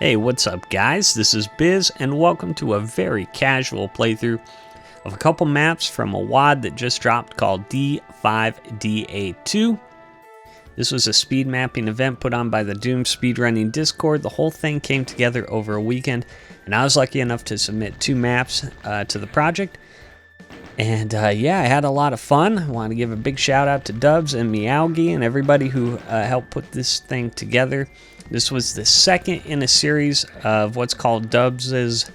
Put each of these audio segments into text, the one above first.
Hey, what's up guys? This is Biz and welcome to a very casual playthrough of a couple maps from Iwad that just dropped called D5DA2. This was a speed mapping event put on by the Doom speedrunning Discord. The whole thing came together over a weekend and I was lucky enough to submit 2 maps to the project. And yeah, I had a lot of fun. I want to give a big shout out to Dubs and Meowgie and everybody who helped put this thing together. This was the second in a series of what's called Dubs'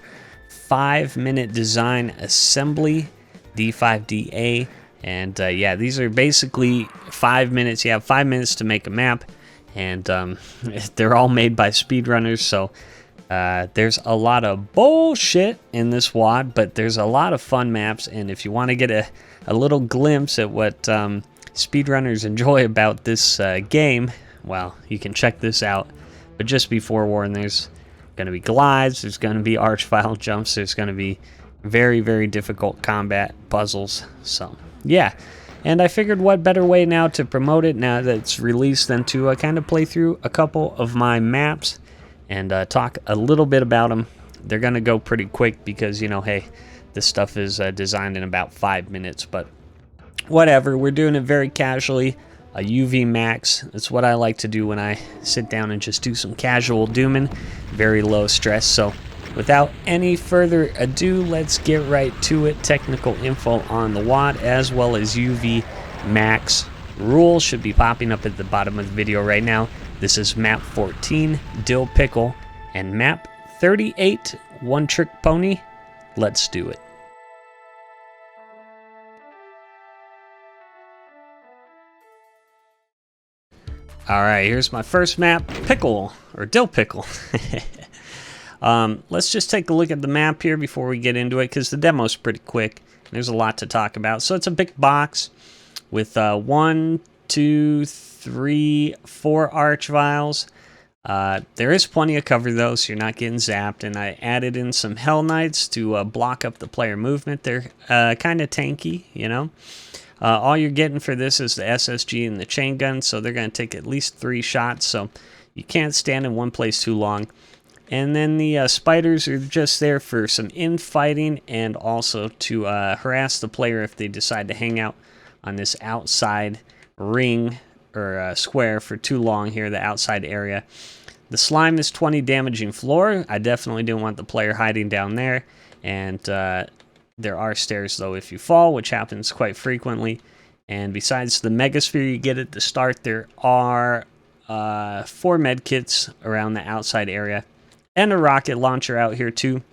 5-minute design assembly, D5DA. And yeah, these are basically 5 minutes. You have 5 minutes to make a map, and they're all made by speedrunners. So there's a lot of bullshit in this WAD, but there's a lot of fun maps. And if you want to get a little glimpse at what speedrunners enjoy about this game, well, you can check this out. But just be forewarned, there's going to be glides, there's going to be archvile jumps, there's going to be very, very difficult combat puzzles. So, yeah. And I figured what better way now to promote it now that it's released than to kind of play through a couple of my maps and talk a little bit about them. They're going to go pretty quick because, you know, hey, this stuff is designed in about 5 minutes. But whatever, we're doing it very casually. A UV max, that's what I like to do when I sit down and just do some casual dooming, very low stress. So without any further ado, let's get right to it. Technical info on the WAD as well as UV max rules should be popping up at the bottom of the video right now. This is MAP14, Dill, Pickle, and MAP38, One Trick Pony. Let's do it. Alright, here's my first map, Pickle, or Dill Pickle. Let's just take a look at the map here before we get into it, because the demo's pretty quick. There's a lot to talk about. So it's a big box with 1, 2, 3, 4 archviles. There is plenty of cover though, so you're not getting zapped. And I added in some Hell Knights to block up the player movement. They're kind of tanky, you know. All you're getting for this is the SSG and the chain gun, so they're going to take at least 3 shots, so you can't stand in one place too long. And then the spiders are just there for some infighting and also to harass the player if they decide to hang out on this outside ring or square for too long here, the outside area. The slime is 20 damaging floor. I definitely didn't want the player hiding down there. And there are stairs, though, if you fall, which happens quite frequently. And besides the megasphere you get at the start, there are 4 med kits around the outside area. And a rocket launcher out here, too.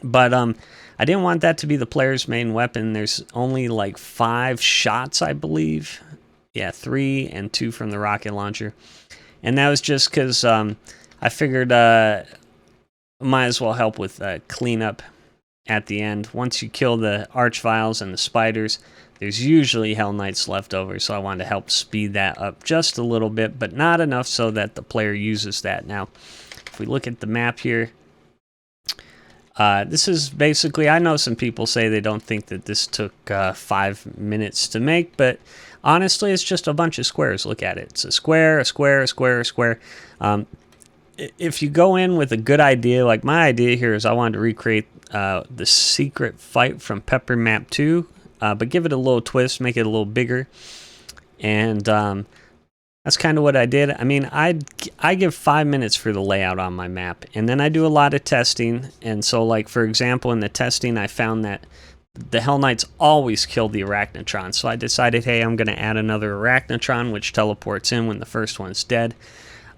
But I didn't want that to be the player's main weapon. There's only like 5 shots, I believe. Yeah, 3 and 2 from the rocket launcher. And that was just because I figured might as well help with cleanup at the end. Once you kill the archviles and the spiders, there's usually Hell Knights left over, so I wanted to help speed that up just a little bit, but not enough so that the player uses that. Now, if we look at the map here, this is basically, I know some people say they don't think that this took 5 minutes to make, but honestly, it's just a bunch of squares. Look at it. It's a square, a square, a square, a square. If you go in with a good idea, like my idea here is I wanted to recreate the secret fight from Pepper Map 2, but give it a little twist, make it a little bigger, and that's kind of what I did. I mean, I give 5 minutes for the layout on my map, and then I do a lot of testing, and so like for example in the testing I found that the Hell Knights always kill the Arachnotron, so I decided, hey, I'm going to add another Arachnotron which teleports in when the first one's dead.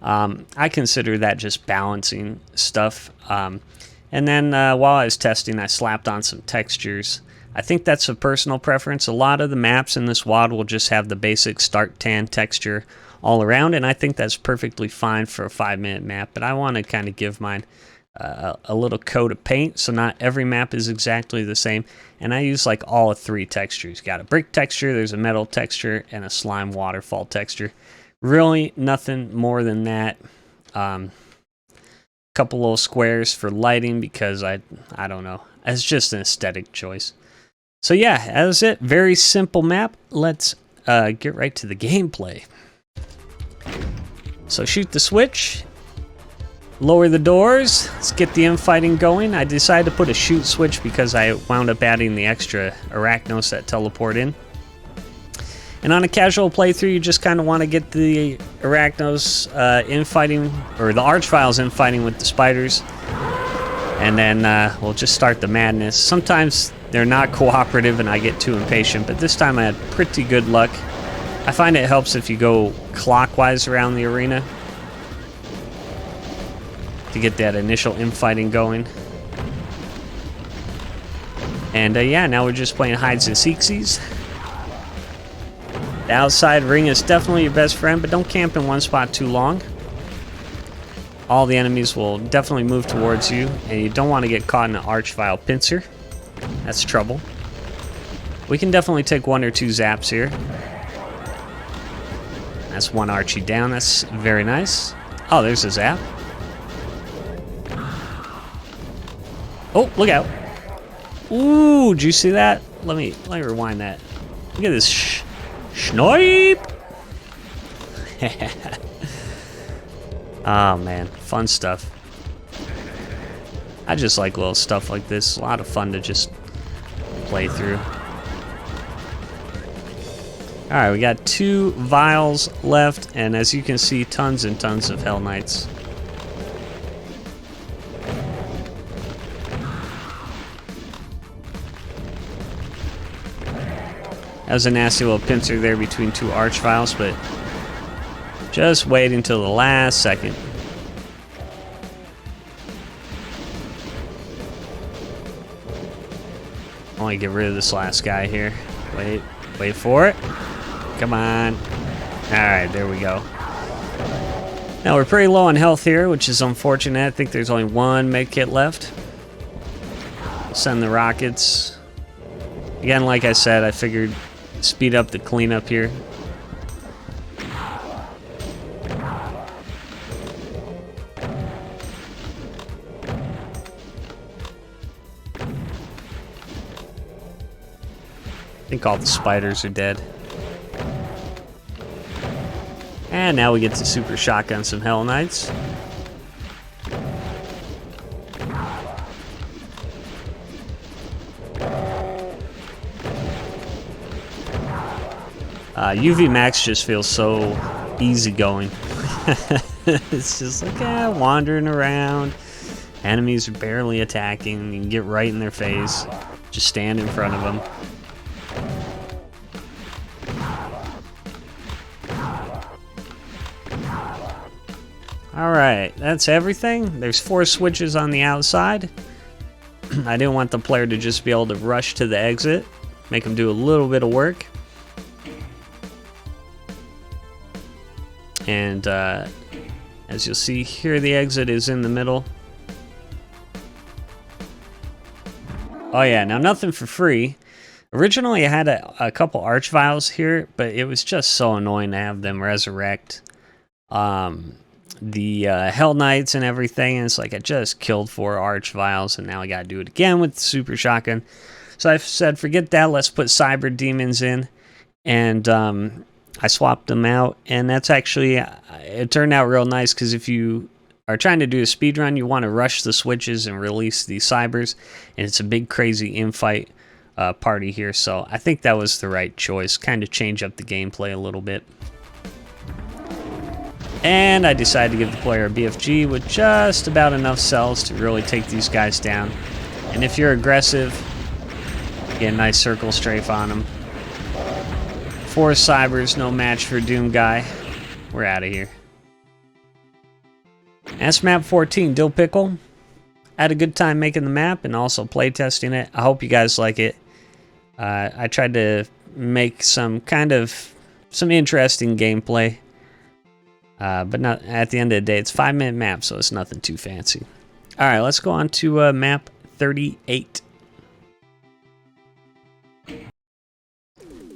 I consider that just balancing stuff. And then while I was testing, I slapped on some textures. I think that's a personal preference. A lot of the maps in this WAD will just have the basic start tan texture all around, and I think that's perfectly fine for a 5-minute map. But I want to kind of give mine a little coat of paint, so not every map is exactly the same. And I use like all 3 textures. Got a brick texture, there's a metal texture, and a slime waterfall texture. Really nothing more than that. Couple little squares for lighting because I don't know. It's just an aesthetic choice. So yeah, that's it. Very simple map. Let's get right to the gameplay. So shoot the switch, lower the doors. Let's get the infighting going. I decided to put a shoot switch because I wound up adding the extra Arachnos that teleport in. And on a casual playthrough, you just kind of want to get the Arachnos infighting, or the Archviles infighting with the spiders. And then we'll just start the madness. Sometimes they're not cooperative and I get too impatient, but this time I had pretty good luck. I find it helps if you go clockwise around the arena to get that initial infighting going. And yeah, now we're just playing hides and seeksies. The outside ring is definitely your best friend, but don't camp in one spot too long. All the enemies will definitely move towards you, and you don't want to get caught in an Archvile pincer. That's trouble. We can definitely take 1 or 2 zaps here. That's 1 Archie down. That's very nice. Oh, there's a zap. Oh, look out. Ooh, did you see that? Let me rewind that. Look at this snipe. Oh man, fun stuff. I just like little stuff like this. A lot of fun to just play through. Alright, we got 2 vials left, and as you can see, tons and tons of Hell Knights. That was a nasty little pincer there between 2 Archviles, but just wait until the last second. I want to get rid of this last guy here. Wait for it. Come on. Alright, there we go. Now we're pretty low on health here, which is unfortunate. I think there's only 1 medkit left. Send the rockets. Again, like I said, I figured speed up the cleanup here. I think all the spiders are dead. And now we get to super shotgun some Hell Knights. UV Max just feels so easygoing. It's just like, wandering around. Enemies are barely attacking. You can get right in their face. Just stand in front of them. Alright, that's everything. There's 4 switches on the outside. I didn't want the player to just be able to rush to the exit. Make them do a little bit of work. And as you'll see here, the exit is in the middle. Oh yeah, now nothing for free. Originally I had a couple Archviles here, but it was just so annoying to have them resurrect the Hell Knights and everything. And it's like I just killed 4 Archviles and now I gotta do it again with the Super Shotgun. So I said, forget that, let's put Cyber Demons in. And I swapped them out, and that's actually, it turned out real nice, because if you are trying to do a speed run, you want to rush the switches and release the cybers, and it's a big crazy infight party here, so I think that was the right choice. Kind of change up the gameplay a little bit. And I decided to give the player a BFG with just about enough cells to really take these guys down. And if you're aggressive, get a nice circle strafe on them. 4 cybers, no match for Doom guy. We're out of here. That's MAP14, Dill Pickle. I had a good time making the map and also playtesting it. I hope you guys like it. I tried to make some interesting gameplay. But not at the end of the day, it's a 5-minute map, so it's nothing too fancy. Alright, let's go on to MAP38.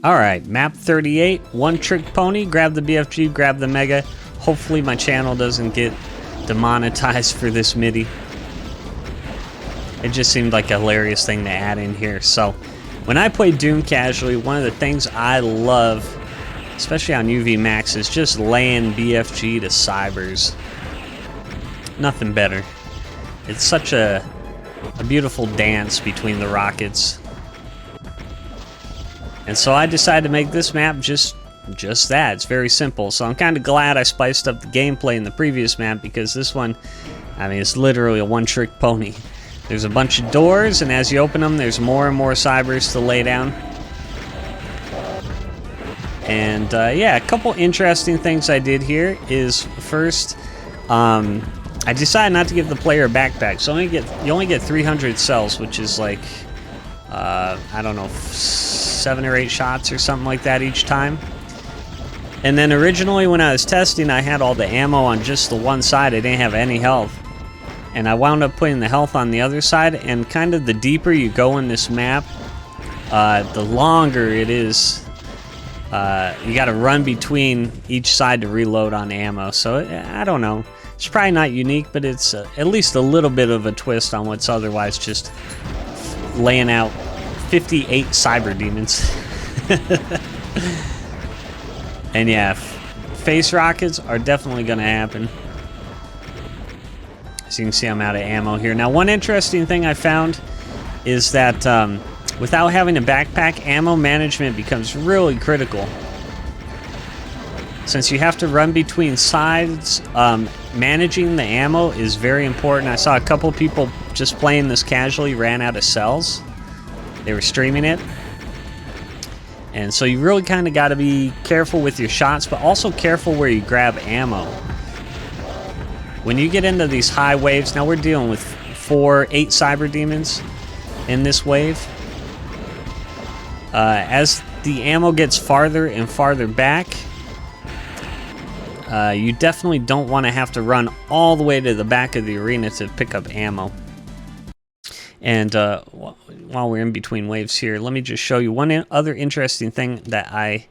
Alright, MAP38, one trick pony, grab the BFG, grab the Mega. Hopefully my channel doesn't get demonetized for this MIDI. It just seemed like a hilarious thing to add in here. So, when I play Doom casually, one of the things I love, especially on UV Max, is just laying BFG to cybers. nothing better. It's such a beautiful dance between the rockets. And so I decided to make this map just that. It's very simple. So I'm kind of glad I spiced up the gameplay in the previous map, because this one, I mean, it's literally a one-trick pony. There's a bunch of doors, and as you open them, there's more and more cybers to lay down. And yeah, a couple interesting things I did here is, first, I decided not to give the player a backpack. So you only get 300 cells, which is like, I don't know, 7 or 8 shots or something like that each time. And then originally when I was testing, I had all the ammo on just the one side. I didn't have any health. And I wound up putting the health on the other side, and kind of the deeper you go in this map, the longer it is. You gotta run between each side to reload on ammo. So I don't know. It's probably not unique, but it's at least a little bit of a twist on what's otherwise just laying out 58 cyber demons. And yeah, face rockets are definitely gonna happen. As you can see, I'm out of ammo here. Now, one interesting thing I found is that without having a backpack, ammo management becomes really critical. Since you have to run between sides, managing the ammo is very important. I saw a couple people just playing this casually ran out of cells. They were streaming it. And so you really kind of got to be careful with your shots, but also careful where you grab ammo. When you get into these high waves, now we're dealing with 8 cyber demons in this wave. As the ammo gets farther and farther back, you definitely don't want to have to run all the way to the back of the arena to pick up ammo. And while we're in between waves here, let me just show you one other interesting thing that I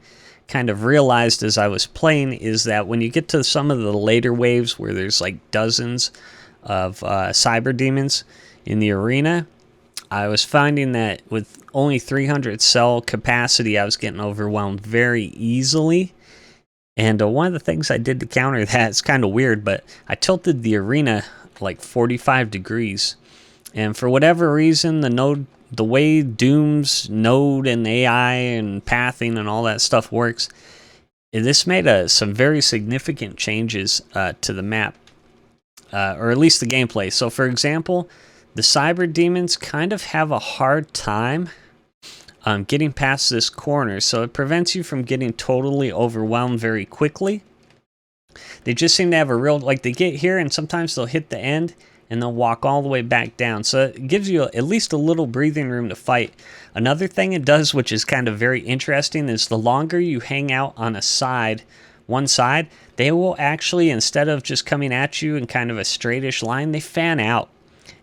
kind of realized as I was playing, is that when you get to some of the later waves where there's like dozens of cyber demons in the arena, I was finding that with only 300 cell capacity, I was getting overwhelmed very easily. And one of the things I did to counter that, it's kind of weird, but I tilted the arena like 45 degrees. And for whatever reason, the way Doom's node and AI and pathing and all that stuff works, this made some very significant changes to the map, or at least the gameplay. So for example, the cyber demons kind of have a hard time getting past this corner, so it prevents you from getting totally overwhelmed very quickly. They just seem to have a real, like, they get here and sometimes they'll hit the end and they'll walk all the way back down. So it gives you at least a little breathing room to fight. Another thing it does, which is kind of very interesting, is the longer you hang out on a side, one side, they will actually, instead of just coming at you in kind of a straightish line, they fan out.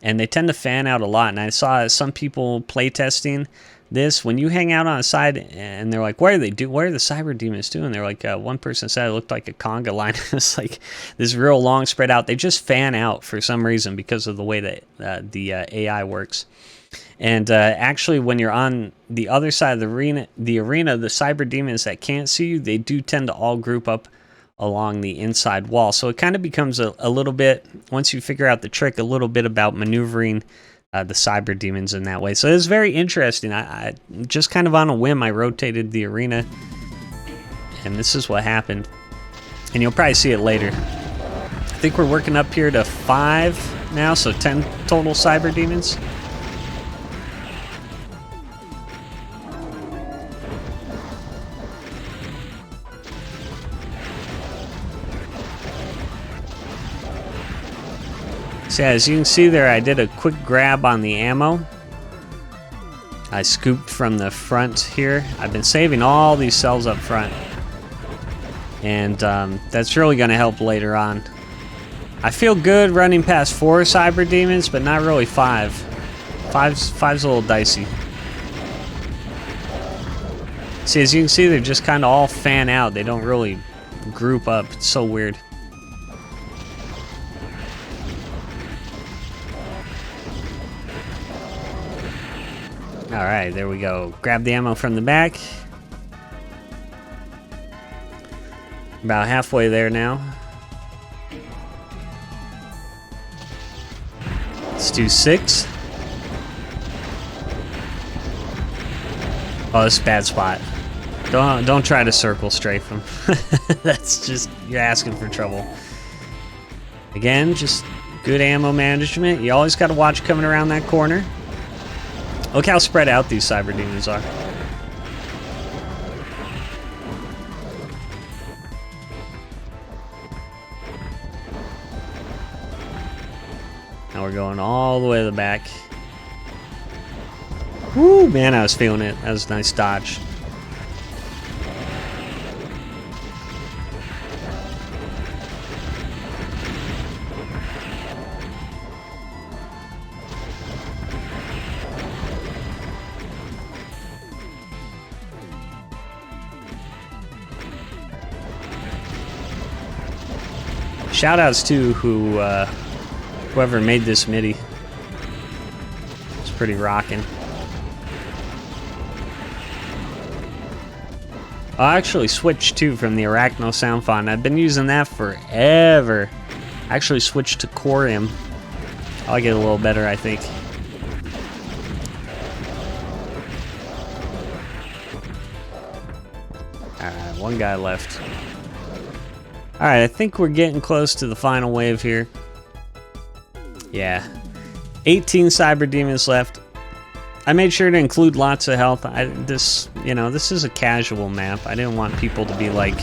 And they tend to fan out a lot. And I saw some people playtesting this. When you hang out on a side and they're like, what are the cyber demons doing? They're like, one person said it looked like a conga line. It's like this real long spread out. They just fan out for some reason because of the way that the AI works. And actually, when you're on the other side of the arena, the cyber demons that can't see you, they do tend to all group up along the inside wall. So it kind of becomes a little bit, once you figure out the trick, a little bit about maneuvering the cyber demons in that way. So it's very interesting. I just kind of on a whim, I rotated the arena, and this is what happened. And you'll probably see it later. I think we're working up here to 5 now, so 10 total cyber demons. So yeah, as you can see there, I did a quick grab on the ammo. I scooped from the front here. I've been saving all these cells up front. And that's really going to help later on. I feel good running past 4 cyber demons, but not really 5. Five's a little dicey. See, as you can see, they're just kind of all fan out. They don't really group up. It's so weird. Alright, there we go. Grab the ammo from the back. About halfway there now. Let's do 6. Oh, this is a bad spot. Don't try to circle strafe him. That's just, you're asking for trouble. Again, just good ammo management. You always got to watch coming around that corner. Look how spread out these cyber demons are. Now we're going all the way to the back. Woo, man, I was feeling it. That was a nice dodge. Shoutouts to whoever made this MIDI. It's pretty rocking. I actually switched too from the Arachno sound font. I've been using that forever. I actually switched to Corium. I like it a little better, I think. Alright, one guy left. Alright, I think we're getting close to the final wave here. Yeah. 18 cyber demons left. I made sure to include lots of health. This is a casual map. I didn't want people to be like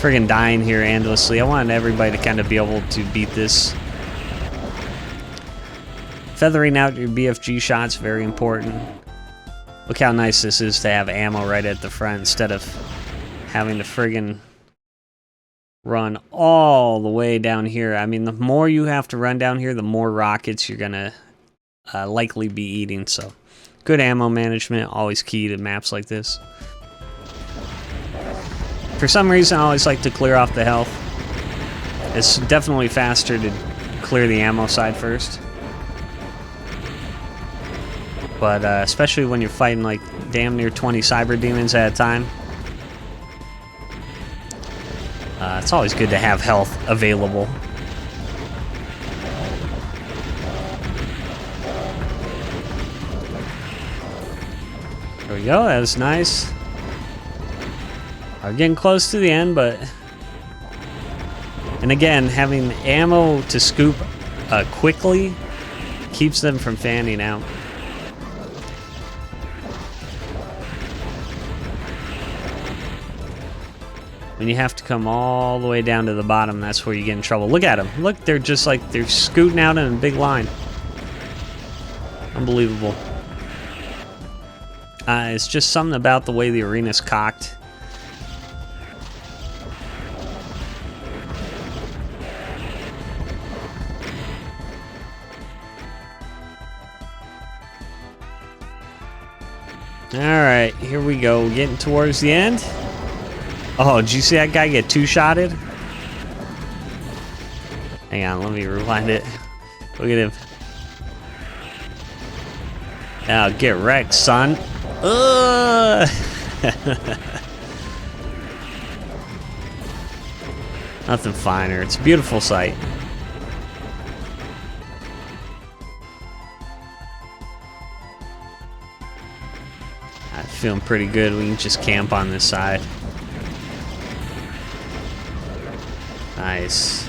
friggin' dying here endlessly. I wanted everybody to kind of be able to beat this. Feathering out your BFG shots, very important. Look how nice this is to have ammo right at the front instead of having to friggin' run all the way down here. I mean, the more you have to run down here, the more rockets you're gonna likely be eating. So good ammo management, always key to maps like this. For some reason, I always like to clear off the health. It's definitely faster to clear the ammo side first. But especially when you're fighting like damn near 20 cyber demons at a time. It's always good to have health available. There we go, that was nice. We're getting close to the end, but... And again, having ammo to scoop quickly keeps them from fanning out. When you have to come all the way down to the bottom, that's where you get in trouble. Look at them. Look, they're just like, they're scooting out in a big line. Unbelievable. It's just something about the way the arena's cocked. Alright, here we go. Getting towards the end. Oh, did you see that guy get two-shotted? Hang on, let me rewind it. Look at him. Now get wrecked, son. Ugh! Nothing finer. It's a beautiful sight. I'm feeling pretty good. We can just camp on this side. Nice.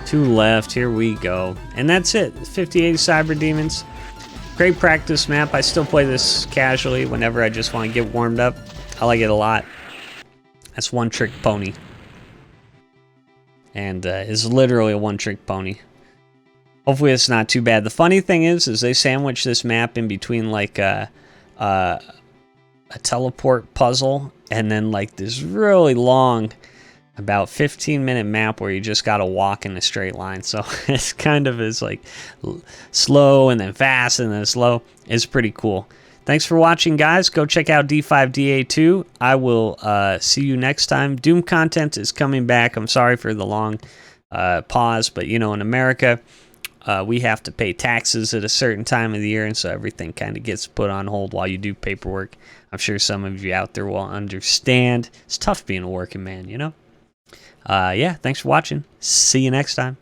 2 left. Here we go. And that's it. 58 cyber demons. Great practice map. I still play this casually whenever I just want to get warmed up. I like it a lot. That's One Trick Pony. And it's literally a one-trick pony. Hopefully it's not too bad. The funny thing is they sandwich this map in between like a teleport puzzle and then like this really long, about 15-minute map where you just gotta walk in a straight line. So it's kind of is like slow and then fast and then slow. It's pretty cool. Thanks for watching, guys. Go check out D5DA2. I will see you next time. Doom content is coming back. I'm sorry for the long pause, but you know, in America, we have to pay taxes at a certain time of the year, and so everything kind of gets put on hold while you do paperwork. I'm sure some of you out there will understand. It's tough being a working man, you know? Yeah, thanks for watching. See you next time.